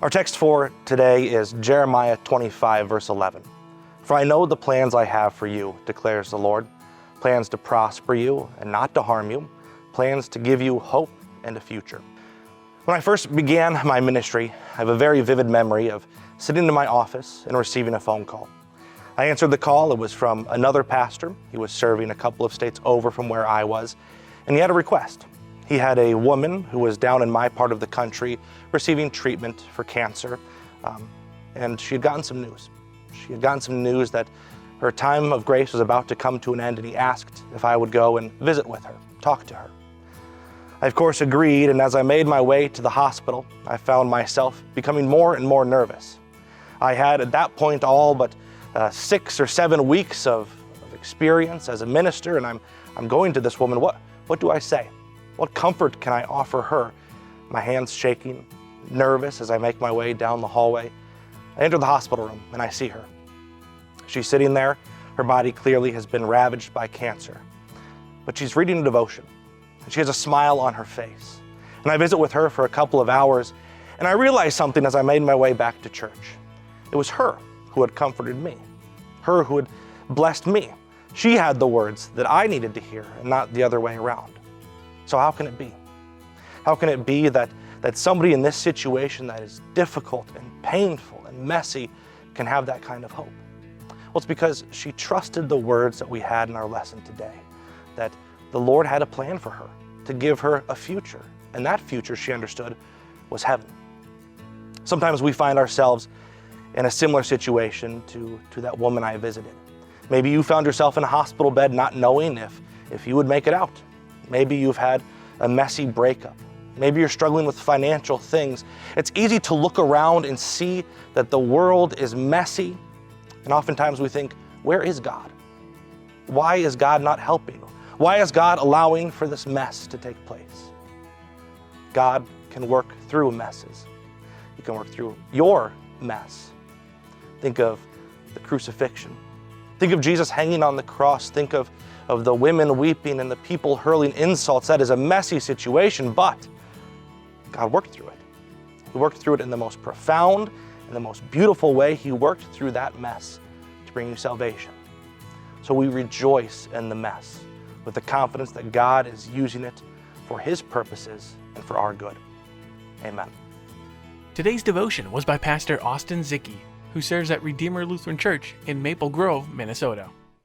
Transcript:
Our text for today is Jeremiah 25, verse 11. For I know the plans I have for you, declares the Lord, plans to prosper you and not to harm you, plans to give you hope and a future. When I first began my ministry, I have a very vivid memory of sitting in my office and receiving a phone call. I answered the call. It was from another pastor. He was serving a couple of states over from where I was, and he had a request. He had a woman who was down in my part of the country receiving treatment for cancer, and she had gotten some news. She had gotten some news that her time of grace was about to come to an end, and he asked if I would go and visit with her, talk to her. I, of course, agreed, and as I made my way to the hospital, I found myself becoming more and more nervous. I had, at that point, all but 6 or 7 weeks of experience as a minister, and I'm going to this woman. What do I say? What comfort can I offer her? My hands shaking, nervous as I make my way down the hallway. I enter the hospital room and I see her. She's sitting there. Her body clearly has been ravaged by cancer, but she's reading a devotion. She has a smile on her face. And I visit with her for a couple of hours, and I realized something as I made my way back to church. It was her who had comforted me, her who had blessed me. She had the words that I needed to hear and not the other way around. So how can it be? How can it be that somebody in this situation that is difficult and painful and messy can have that kind of hope? Well, it's because she trusted the words that we had in our lesson today, that the Lord had a plan for her to give her a future, and that future, she understood, was heaven. Sometimes we find ourselves in a similar situation to that woman I visited. Maybe you found yourself in a hospital bed not knowing if you would make it out. Maybe you've had a messy breakup. Maybe you're struggling with financial things. It's easy to look around and see that the world is messy, and oftentimes we think, where is God? Why is God not helping? Why is God allowing for this mess to take place? God can work through messes. He can work through your mess. Think of the crucifixion. Think of Jesus hanging on the cross. Think of the women weeping and the people hurling insults. That is a messy situation, but God worked through it. He worked through it in the most profound and the most beautiful way. He worked through that mess to bring you salvation. So we rejoice in the mess with the confidence that God is using it for His purposes and for our good. Amen. Today's devotion was by Pastor Austin Zicke, who serves at Redeemer Lutheran Church in Maple Grove, Minnesota.